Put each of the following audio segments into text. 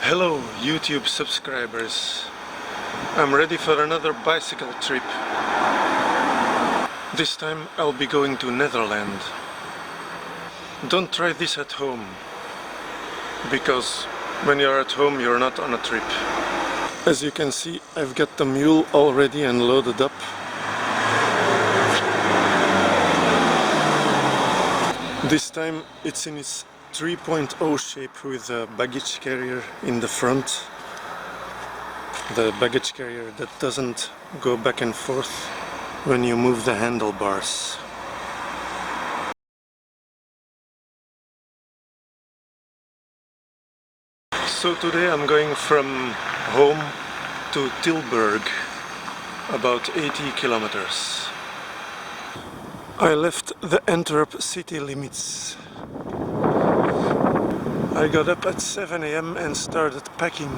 Hello YouTube subscribers, I'm ready for another bicycle trip. This time I'll be going to Netherland. Don't try this at home, because when you're at home you're not on a trip. As you can see, I've got the mule already and loaded up. This time it's in its 3.0 shape with a baggage carrier in the front. The baggage carrier that doesn't go back and forth when you move the handlebars. So today I'm going from home to Tilburg, about 80 kilometers. I left the Antwerp city limits. I got up at 7 AM and started packing.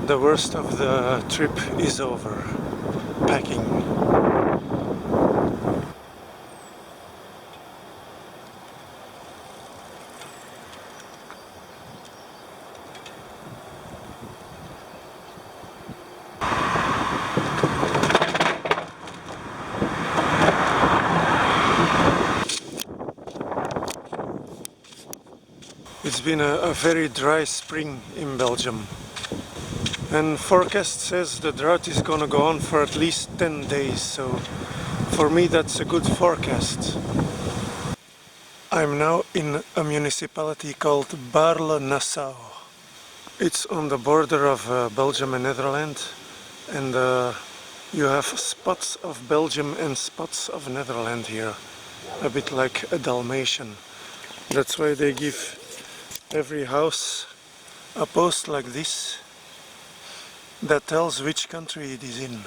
The worst of the trip is over. Packing. It's been a very dry spring in Belgium, and forecast says the drought is gonna go on for at least 10 days, so for me that's a good forecast. I'm now in a municipality called Baarle-Nassau. It's on the border of Belgium and Netherlands, and you have spots of Belgium and spots of Netherlands here, a bit like a Dalmatian. That's why they give every house a post like this that tells which country it is in.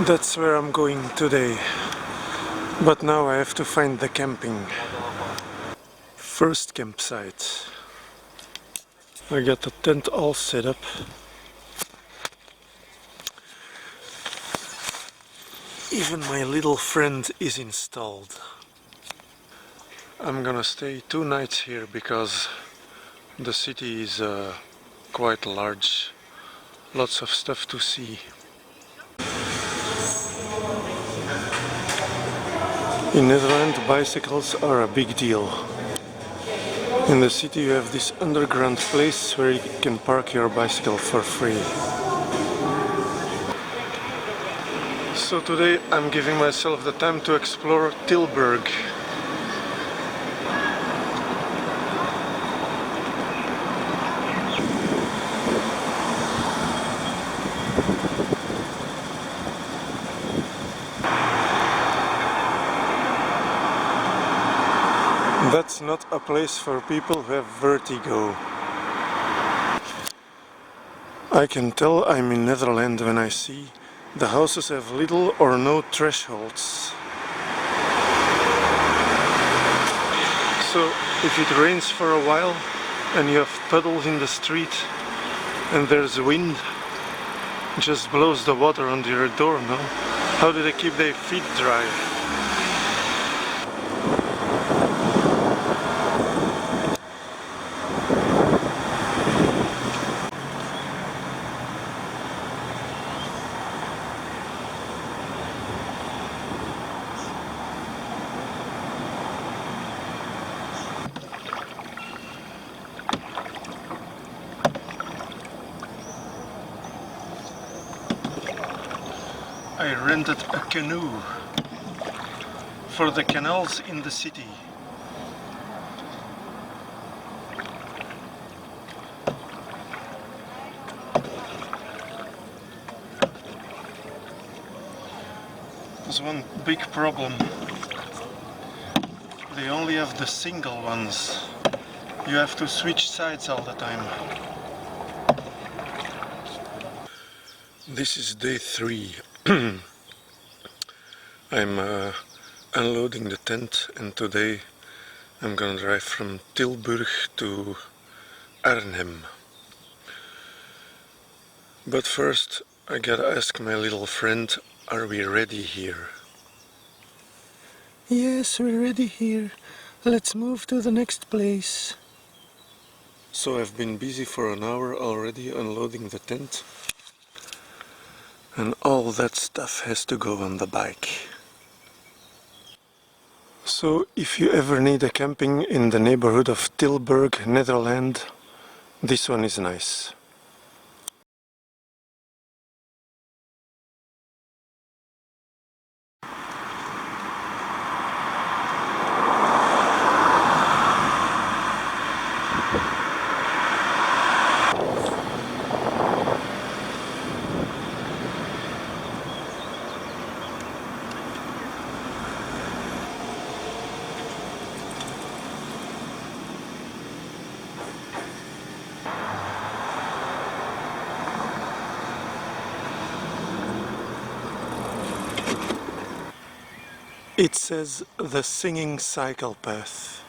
That's where I'm going today, but now I have to find the camping. First campsite. I got the tent all set up. Even my little friend is installed. I'm gonna stay 2 nights here because the city is quite large. Lots of stuff to see. In Netherlands, bicycles are a big deal. In the city you have this underground place where you can park your bicycle for free. So today I'm giving myself the time to explore Tilburg. That's not a place for people who have vertigo. I can tell I'm in Netherlands when I see the houses have little or no thresholds. So if it rains for a while and you have puddles in the street and there's wind, just blows the water under your door, no? How do they keep their feet dry? I rented a canoe for the canals in the city. There's one big problem. They only have the single ones. You have to switch sides all the time. This is day 3. I'm unloading the tent, and today I'm gonna drive from Tilburg to Arnhem. But first I gotta ask my little friend, are we ready here? Yes, we're ready here. Let's move to the next place. So I've been busy for an hour already unloading the tent. And all that stuff has to go on the bike. So if you ever need a camping in the neighborhood of Tilburg, Netherland, this one is nice. It says the singing cycle path.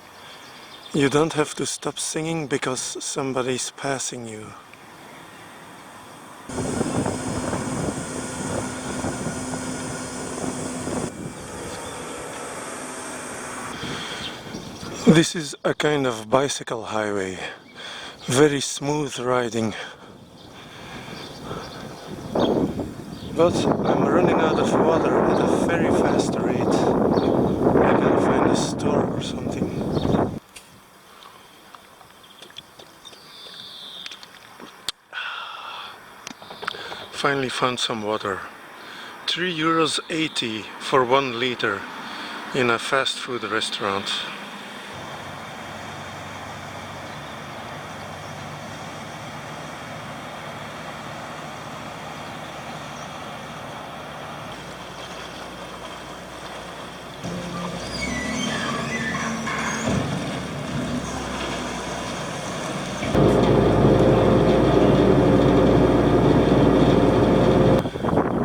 You don't have to stop singing because somebody's passing you. This is a kind of bicycle highway. Very smooth riding. But I'm running out of water at a very fast rate. I gotta find a store or something. Finally found some water. €3.80 for 1 liter in a fast food restaurant.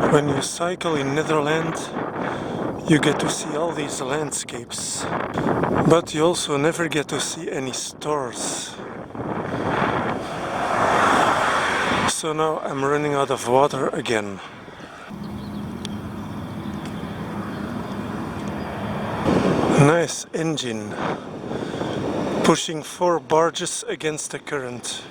When you cycle in Netherlands, you get to see all these landscapes, but you also never get to see any stores. So now I'm running out of water again. Nice engine, pushing 4 barges against the current.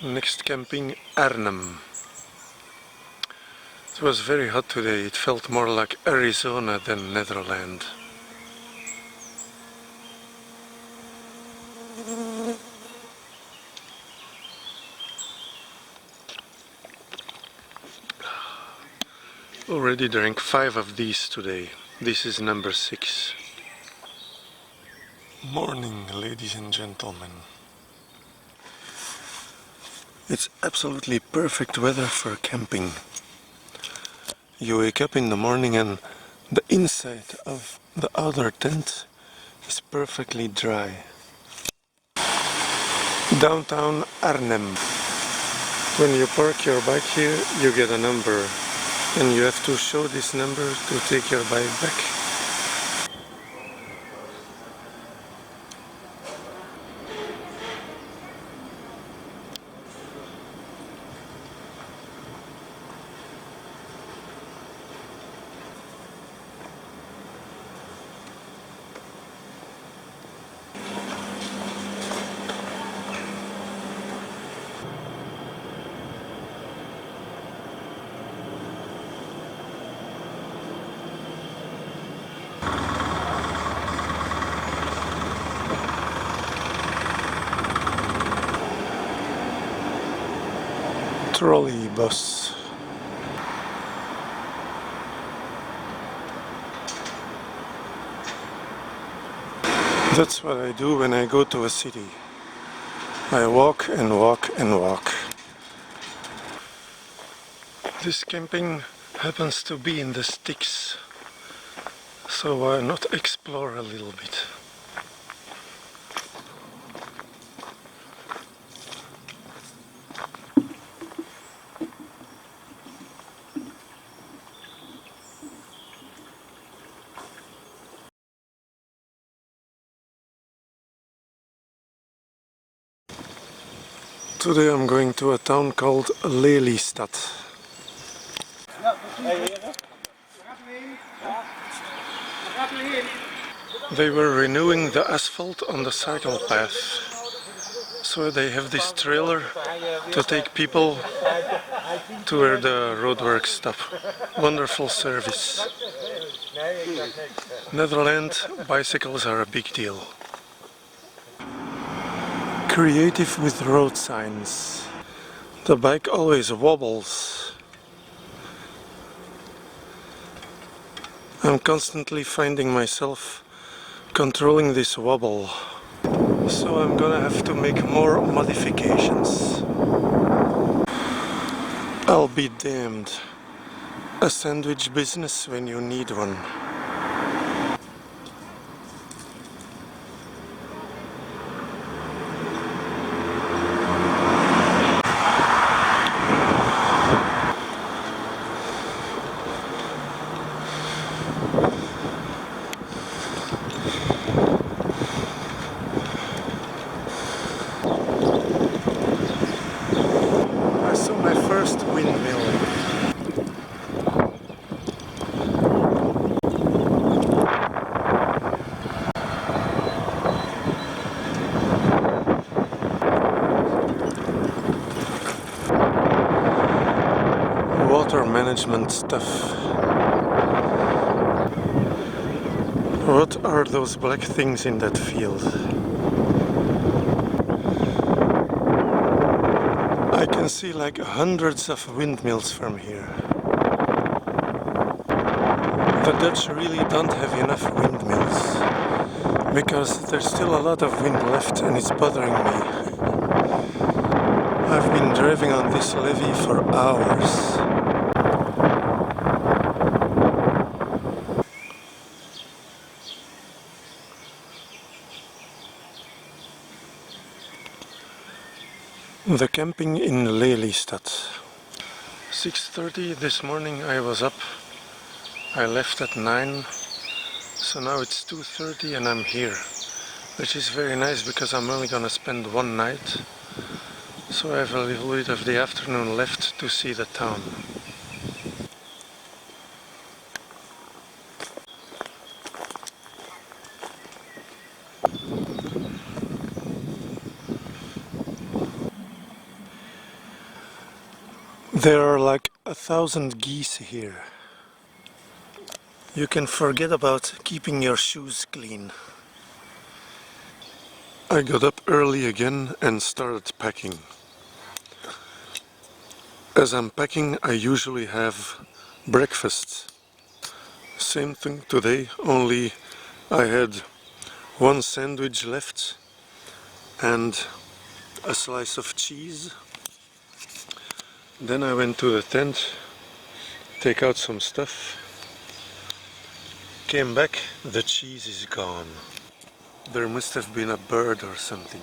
Next camping, Arnhem. It was very hot today. It felt more like Arizona than Netherlands. Already drank 5 of these today. This is number 6. Morning, ladies and gentlemen. It's absolutely perfect weather for camping. You wake up in the morning and the inside of the outer tent is perfectly dry. Downtown Arnhem. When you park your bike here, you get a number, and you have to show this number to take your bike back. Trolley bus. That's what I do when I go to a city. I walk and walk and walk. This camping happens to be in the sticks, so why not explore a little bit? Today I'm going to a town called Lelystad. They were renewing the asphalt on the cycle path. So they have this trailer to take people to where the roadworks stop. Wonderful service. Netherland, bicycles are a big deal. Creative with road signs. The bike always wobbles. I'm constantly finding myself controlling this wobble. So I'm gonna have to make more modifications. I'll be damned. A sandwich business when you need one. I saw my first windmill. Water management stuff. What are those black things in that field? I can see like hundreds of windmills from here. The Dutch really don't have enough windmills because there's still a lot of wind left and it's bothering me. I've been driving on this levee for hours. The camping in Lelystad. 6:30 this morning I was up. I left at 9, so now it's 2:30 and I'm here. Which is very nice because I'm only gonna spend one night. So I have a little bit of the afternoon left to see the town. There are like 1,000 geese here. You can forget about keeping your shoes clean. I got up early again and started packing. As I'm packing, I usually have breakfast. Same thing today, only I had one sandwich left and a slice of cheese. Then I went to the tent, take out some stuff, came back, the cheese is gone. There must have been a bird or something.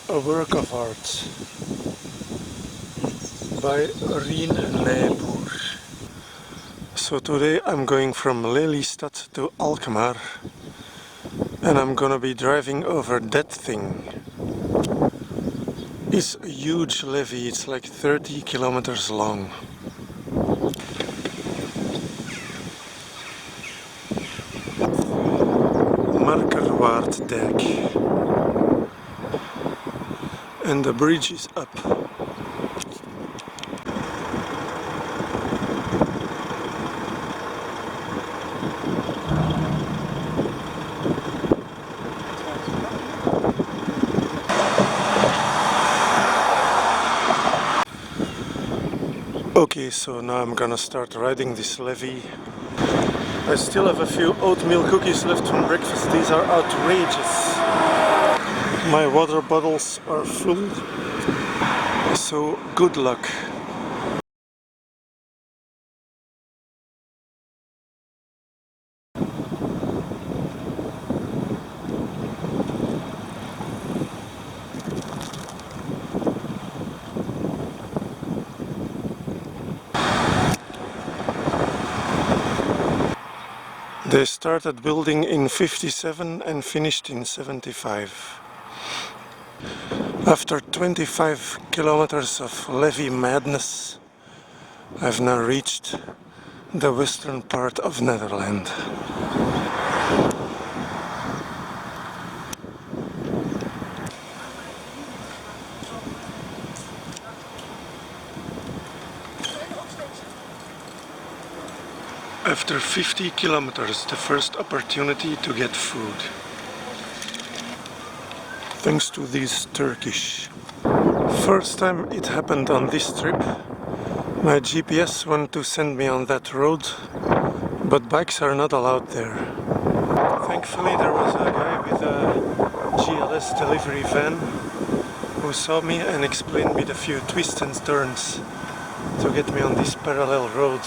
A work of art by Rien Nijboer. So today I'm going from Lelystad to Alkmaar and I'm gonna be driving over that thing. It's a huge levee, it's like 30 kilometers long. Markerwaarddijk. And the bridge is up. Okay, so now I'm gonna start riding this levee. I still have a few oatmeal cookies left from breakfast. These are outrageous. My water bottles are full, so good luck. They started building in 57 and finished in 75. After 25 kilometers of levee madness, I've now reached the western part of Netherland. After 50 kilometers, the first opportunity to get food. Thanks to these Turkish. First time it happened on this trip. My GPS wanted to send me on that road, but bikes are not allowed there. Thankfully there was a guy with a GLS delivery van who saw me and explained me the few twists and turns to get me on this parallel road.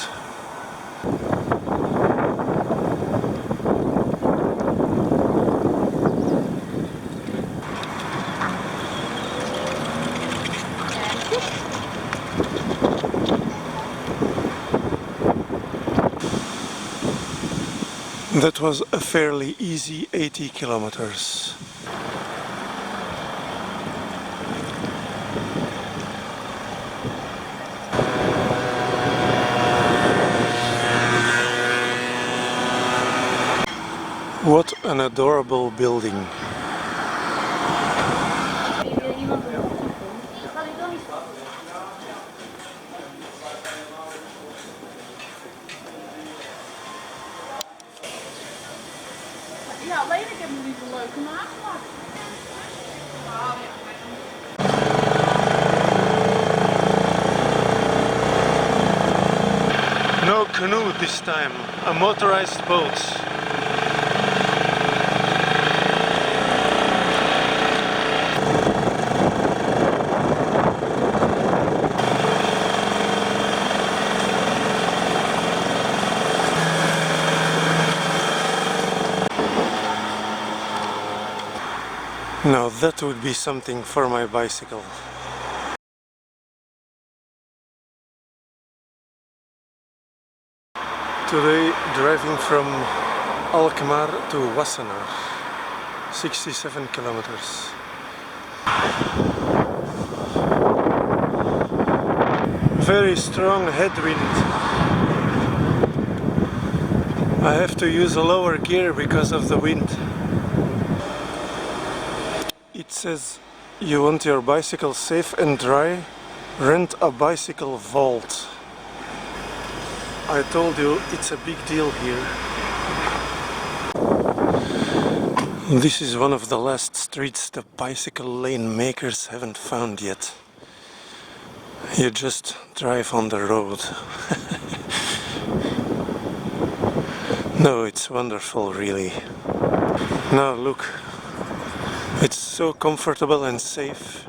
That was a fairly easy 80 kilometers. What an adorable building. Ja, alleen ik heb hem niet een leuke maat gemaakt. No canoe this time, a motorized boat. Now that would be something for my bicycle. Today driving from Alkmaar to Wassenaar, 67 kilometers. Very strong headwind. I have to use a lower gear because of the wind. It says, you want your bicycle safe and dry? Rent a bicycle vault. I told you it's a big deal here. This is one of the last streets the bicycle lane makers haven't found yet. You just drive on the road. No, it's wonderful, really. Now look. It's so comfortable and safe.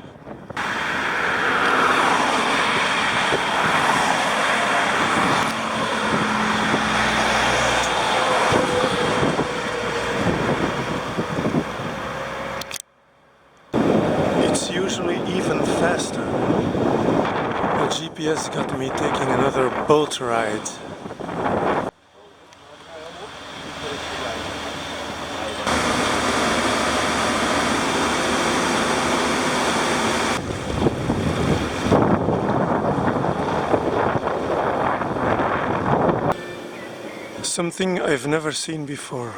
It's usually even faster. The GPS got me taking another boat ride. Something I've never seen before.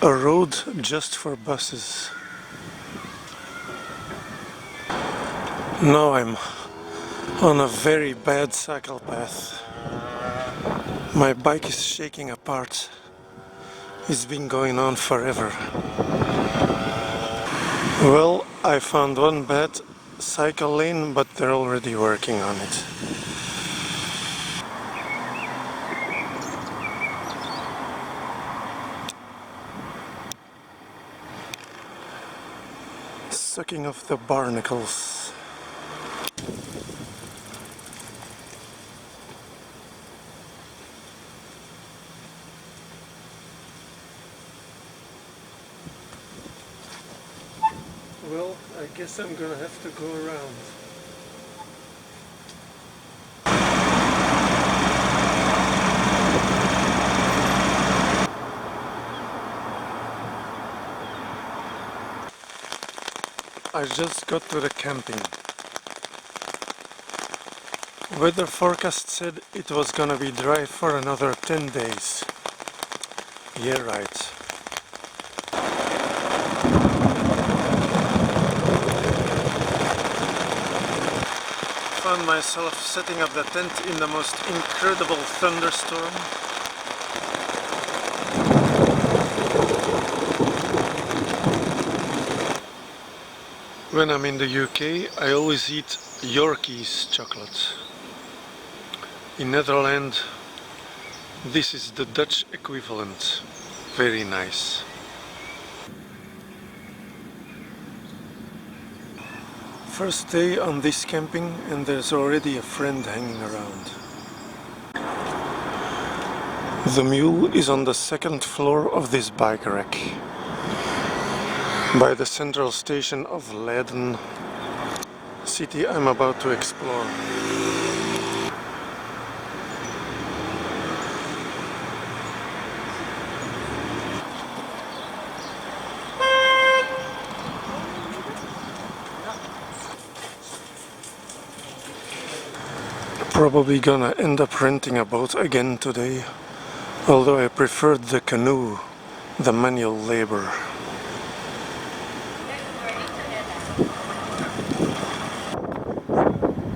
A road just for buses. Now I'm on a very bad cycle path. My bike is shaking apart. It's been going on forever. Well, I found one bad cycle lane, but they're already working on it. Sucking off the barnacles. Well, I guess I'm gonna have to go around. I just got to the camping. Weather forecast said it was gonna be dry for another 10 days. Yeah, right. Found myself setting up the tent in the most incredible thunderstorm. When I'm in the UK, I always eat Yorkie's chocolate. In Netherland, this is the Dutch equivalent. Very nice. First day on this camping and there's already a friend hanging around. The mule is on the second floor of this bike rack, by the central station of Leiden, city I'm about to explore. Probably gonna end up renting a boat again today, although I preferred the canoe, the manual labor.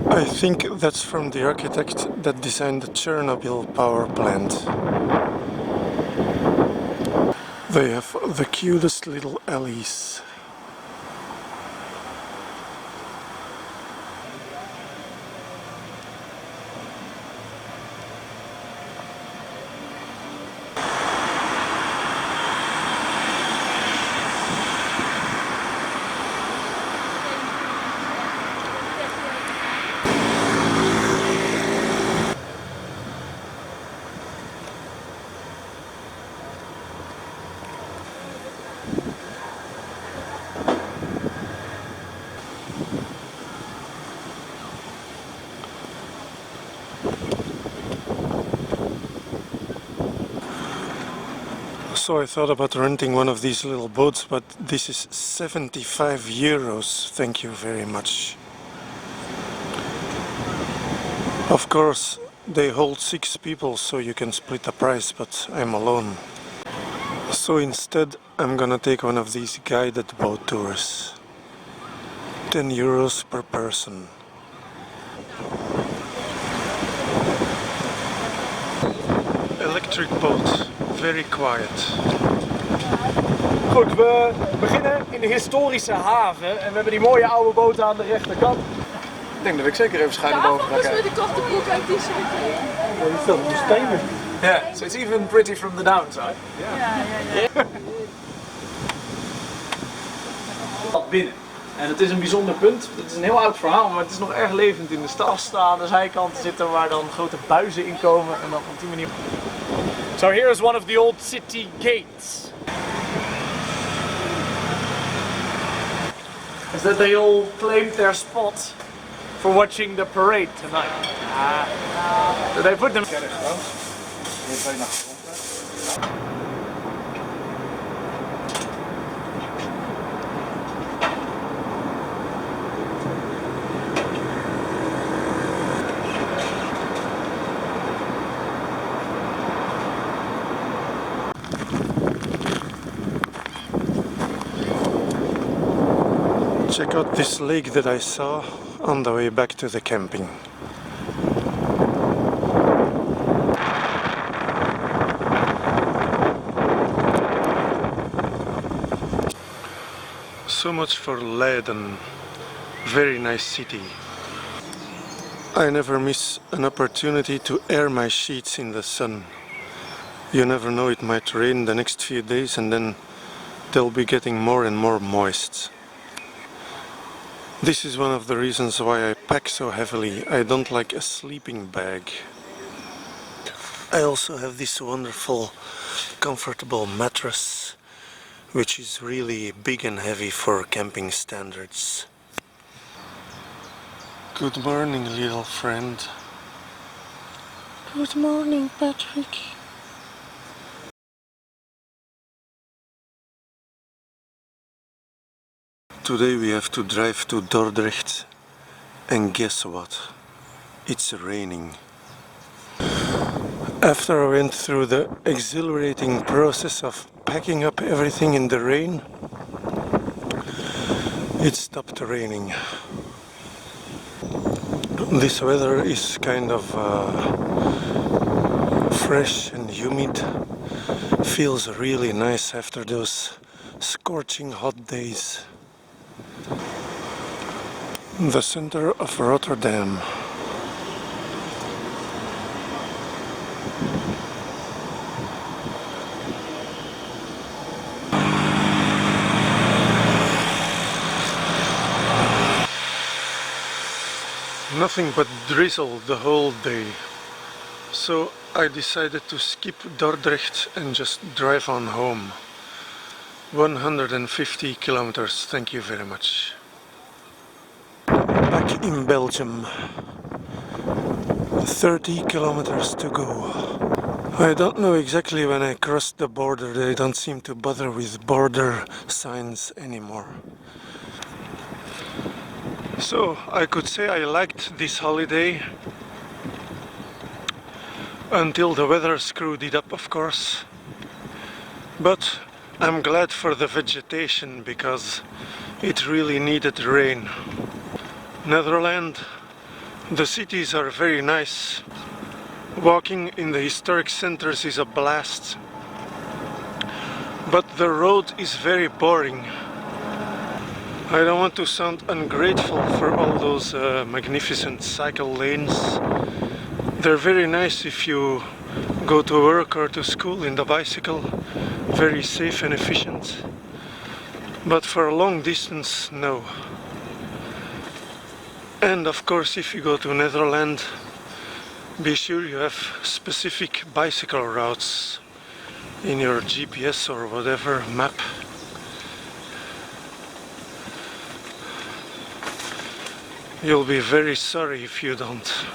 I think that's from the architect that designed the Chernobyl power plant. They have the cutest little alleys. So I thought about renting one of these little boats, but this is 75 euros. Thank you very much. Of course, they hold 6 people, so you can split the price, but I'm alone. So instead, I'm gonna take one of these guided boat tours. 10 euros per person. Electric boat, very quiet. Goed, we beginnen in de historische haven en we hebben die mooie oude boot aan de rechterkant. Ik denk dat ik zeker even schuin naar boven ga Daarvan kijken. met de korte broek uit die shirt. Wat is dat? Een stenen. Ja, so it's even pretty from the downside. Ja. Binnen. En het is een bijzonder punt. Het is een heel oud verhaal, maar het is nog erg levend in de stad. Aan de zijkanten zitten waar dan grote buizen in komen en dan op die manier. So here is one of the old city gates. Is that they all claimed their spot for watching the parade tonight. So they put them. Check out this lake that I saw on the way back to the camping. So much for Leiden. Very nice city. I never miss an opportunity to air my sheets in the sun. You never know, it might rain the next few days and then they'll be getting more and more moist. This is one of the reasons why I pack so heavily. I don't like a sleeping bag. I also have this wonderful, comfortable mattress, which is really big and heavy for camping standards. Good morning, little friend. Good morning, Patrick. Today we have to drive to Dordrecht, and guess what? It's raining. After I went through the exhilarating process of packing up everything in the rain, it stopped raining. This weather is kind of fresh and humid. Feels really nice after those scorching hot days. The center of Rotterdam. Nothing but drizzle the whole day. So I decided to skip Dordrecht and just drive on home. 150 kilometers, thank you very much. Back in Belgium. 30 kilometers to go. I don't know exactly when I crossed the border. They don't seem to bother with border signs anymore. So I could say I liked this holiday until the weather screwed it up, of course. But I'm glad for the vegetation because it really needed rain. Netherland, the cities are very nice. Walking in the historic centers is a blast. But the road is very boring. I don't want to sound ungrateful for all those magnificent cycle lanes. They're very nice if you go to work or to school in the bicycle. Very safe and efficient. But for a long distance, no. And of course, if you go to Netherland, be sure you have specific bicycle routes in your GPS or whatever map. You'll be very sorry if you don't.